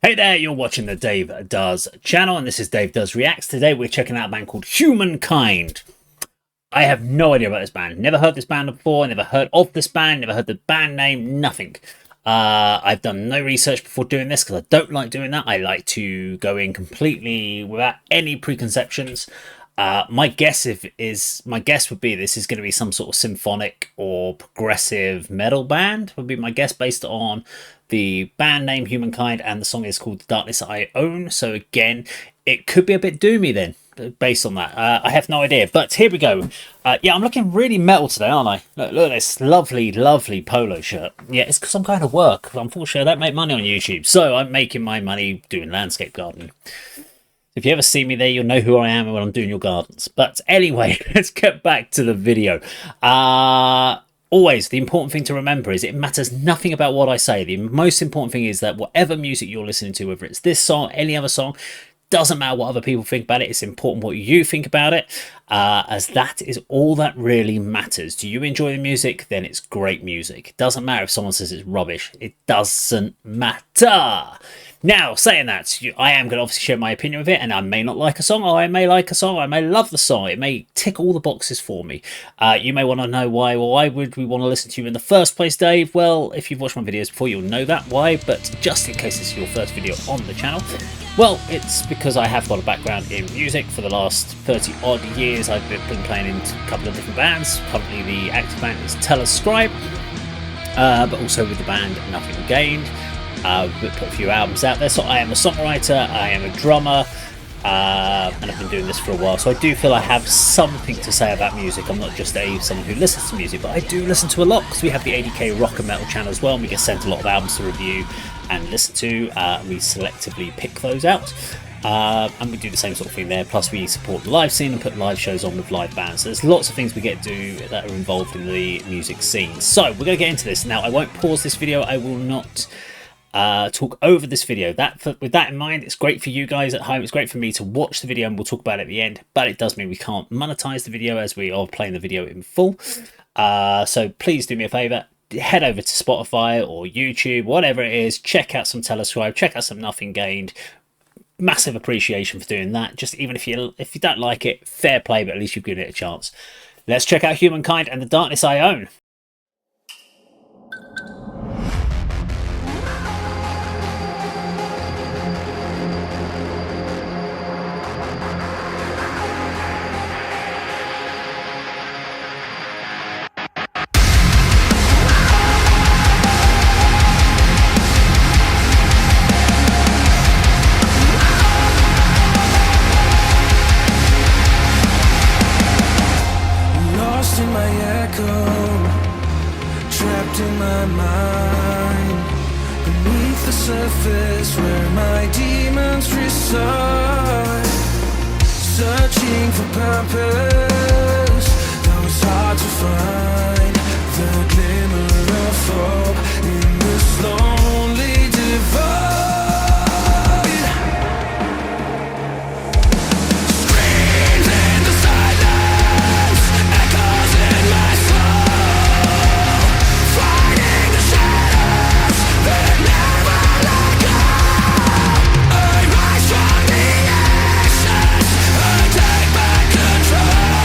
Hey there, you're watching the Dave Does channel, and this is Dave Does Reacts. Today we're checking out a band called Humankind. I have no idea about this band. Never heard this band before, never heard of this band, never heard the band name, nothing. I've done no research before doing this because I don't like doing that. I like to go in completely without any preconceptions. My guess would be this is going to be some sort of symphonic or progressive metal band, would be my guess based on the band name Humankind, and the song is called The Darkness I Own. So again, it could be a bit doomy then, based on that. I have no idea, but here we go. Yeah, I'm looking really metal today, aren't I? Look at this lovely, lovely polo shirt. Yeah, it's some kind of work. Unfortunately, I don't make money on YouTube, so I'm making my money doing landscape gardening. If you ever see me there, you'll know who I am when I'm doing your gardens. But anyway, let's get back to the video. Always, the important thing to remember is it matters nothing about what I say. The most important thing is that whatever music you're listening to, whether it's this song, any other song, doesn't matter what other people think about it. It's important what you think about it, as that is all that really matters. Do you enjoy the music? Then it's great music. It doesn't matter if someone says it's rubbish. It doesn't matter. Now, saying that, I am going to obviously share my opinion with it, and I may not like a song, or I may like a song, I may love the song, it may tick all the boxes for me. You may want to know why. Well, why would we want to listen to you in the first place, Dave? Well, if you've watched my videos before, you'll know that why, but just in case this is your first video on the channel, well, it's because I have got a background in music. For the last 30 odd years, I've been playing in a couple of different bands. Currently, the active band is Telescribe, but also with the band Nothing Gained. We've put a few albums out there, so I am a songwriter, I am a drummer, and I've been doing this for a while, so I do feel I have something to say about music. I'm not just someone who listens to music, but I do listen to a lot, because we have the 80k rock and metal channel as well, and we get sent a lot of albums to review and listen to, and we selectively pick those out. And we do the same sort of thing there, plus we support the live scene and put live shows on with live bands. So there's lots of things we get to do that are involved in the music scene. So we're going to get into this. Now, I won't pause this video, I will not talk over this video. With that in mind, it's great for you guys at home, it's great for me to watch the video, and we'll talk about it at the end, but it does mean we can't monetize the video as we are playing the video in full. So please do me a favor, head over to Spotify or YouTube, whatever it is, check out some Telescribe, check out some Nothing Gained. Massive appreciation for doing that. Just even if you don't like it, fair play, but at least you've given it a chance. Let's check out Humankind and The Darkness I Own. In my echo, trapped in my mind, beneath the surface where my demons reside, searching for purpose, though it's hard to find the glimmer of hope in this lonely divide. Control.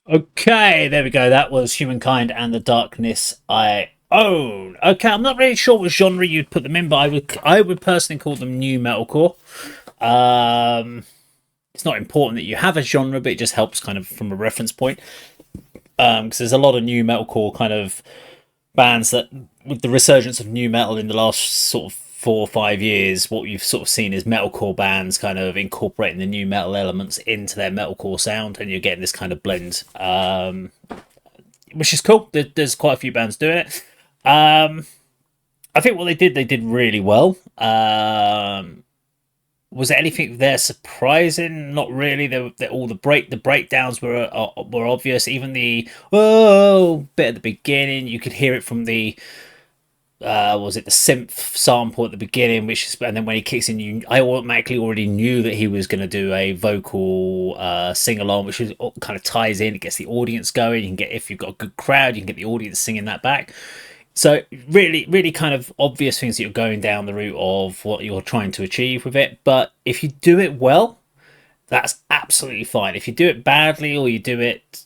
Okay, there we go. That was Humankind and the Darkness I Own. Okay, I'm not really sure what genre you'd put them in, but I would personally call them new metalcore. Um, it's not important that you have a genre, but it just helps kind of from a reference point. Because there's a lot of new metalcore kind of bands that, with the resurgence of new metal in the last sort of 4 or 5 years, what you've sort of seen is metalcore bands kind of incorporating the new metal elements into their metalcore sound, and you're getting this kind of blend, which is cool. There's quite a few bands doing it. I think what they did really well. Was there anything there surprising? Not really. All the breakdowns were obvious. Even the bit at the beginning, you could hear it from the was it the synth sample at the beginning, which is, and then when he kicks in, I automatically already knew that he was going to do a vocal sing along, which is, kind of ties in. It gets the audience going. You can get, if you've got a good crowd, you can get the audience singing that back. So really, really kind of obvious things that you're going down the route of what you're trying to achieve with it. But if you do it well, that's absolutely fine. If you do it badly or you do it,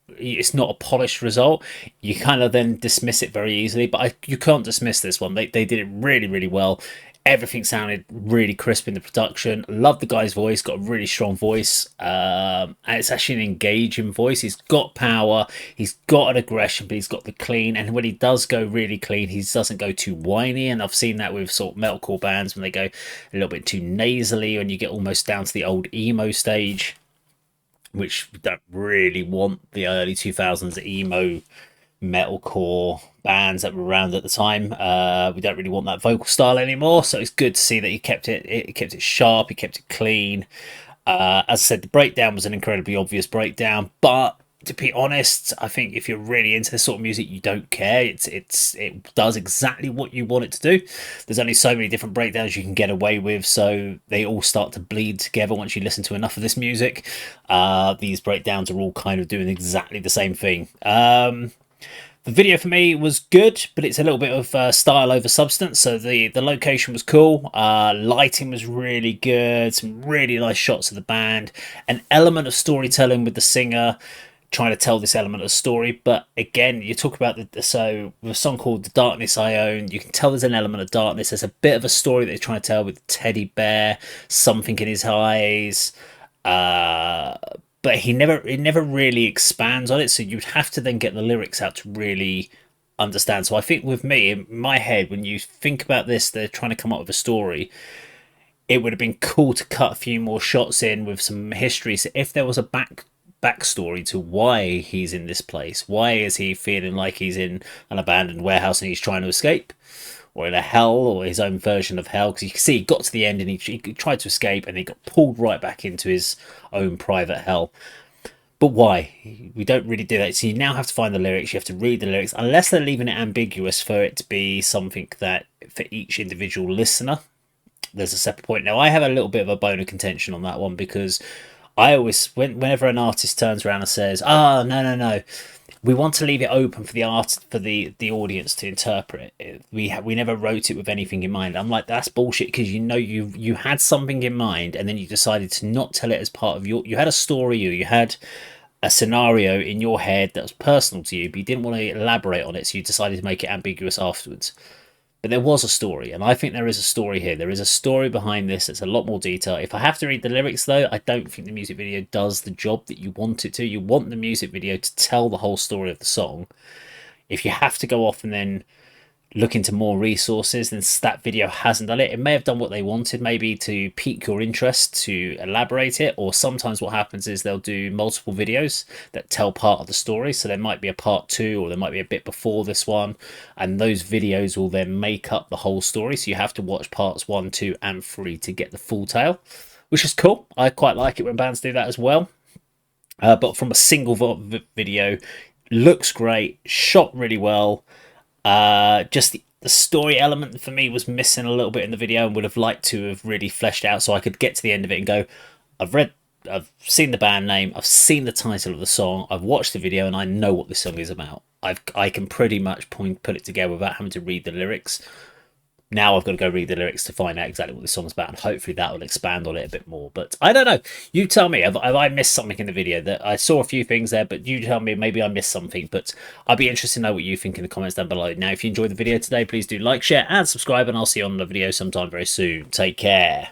it's not a polished result, you kind of then dismiss it very easily. But you can't dismiss this one. They did it really, really well. Everything sounded really crisp in the production. Love the guy's voice, got a really strong voice. And it's actually an engaging voice. He's got power, he's got an aggression, but he's got the clean. And when he does go really clean, he doesn't go too whiny. And I've seen that with sort of metalcore bands when they go a little bit too nasally, and you get almost down to the old emo stage, which we don't really want the early 2000s emo metalcore bands that were around at the time. We don't really want that vocal style anymore, so it's good to see that he kept it sharp, he kept it clean. As I said, the breakdown was an incredibly obvious breakdown, but to be honest, I think if you're really into this sort of music, you don't care. It does exactly what you want it to do. There's only so many different breakdowns you can get away with, so they all start to bleed together once you listen to enough of this music. These breakdowns are all kind of doing exactly the same thing. The video for me was good, but it's a little bit of style over substance. So the location was cool, lighting was really good, some really nice shots of the band, an element of storytelling with the singer trying to tell this element of story. But again, you talk about so with a song called "The Darkness I Own," you can tell there's an element of darkness. There's a bit of a story that they're trying to tell with the teddy bear, something in his eyes. But it never really expands on it, so you'd have to then get the lyrics out to really understand. So I think with me, in my head, when you think about this, they're trying to come up with a story. It would have been cool to cut a few more shots in with some history. So if there was a backstory to why he's in this place, why is he feeling like he's in an abandoned warehouse and he's trying to escape, or in a hell, or his own version of hell, because you can see he got to the end and he tried to escape and he got pulled right back into his own private hell. But why? We don't really do that. So you now have to find the lyrics, you have to read the lyrics, unless they're leaving it ambiguous for it to be something that for each individual listener there's a separate point. Now I have a little bit of a bone of contention on that one, because I always, whenever an artist turns around and says, no, we want to leave it open for the art, for the audience to interpret it. We never wrote it with anything in mind. I'm like, that's bullshit, because you had something in mind and then you decided to not tell it as part of you had a story, or you had a scenario in your head that was personal to you, but you didn't want to elaborate on it, so you decided to make it ambiguous afterwards. But there was a story, and I think there is a story here. There is a story behind this. It's a lot more detail. If I have to read the lyrics, though, I don't think the music video does the job that you want it to. You want the music video to tell the whole story of the song. If you have to go off and then look into more resources, then that video hasn't done it. It may have done what they wanted, maybe to pique your interest, to elaborate it, or sometimes what happens is they'll do multiple videos that tell part of the story. So there might be a part two, or there might be a bit before this one, and those videos will then make up the whole story. So you have to watch parts 1, 2, and 3 to get the full tale, which is cool. I quite like it when bands do that as well. But from a single video, looks great, shot really well. Just the story element for me was missing a little bit in the video, and would have liked to have really fleshed out, so I could get to the end of it and go, I've seen the band name, I've seen the title of the song, I've watched the video, and I know what this song is about. I can pretty much put it together without having to read the lyrics. Now I've got to go read the lyrics to find out exactly what the song's about, and hopefully that will expand on it a bit more. But I don't know. You tell me. Have I missed something in the video? That I saw a few things there, but you tell me. Maybe I missed something. But I'd be interested to know what you think in the comments down below. Now, if you enjoyed the video today, please do like, share, and subscribe, and I'll see you on the video sometime very soon. Take care.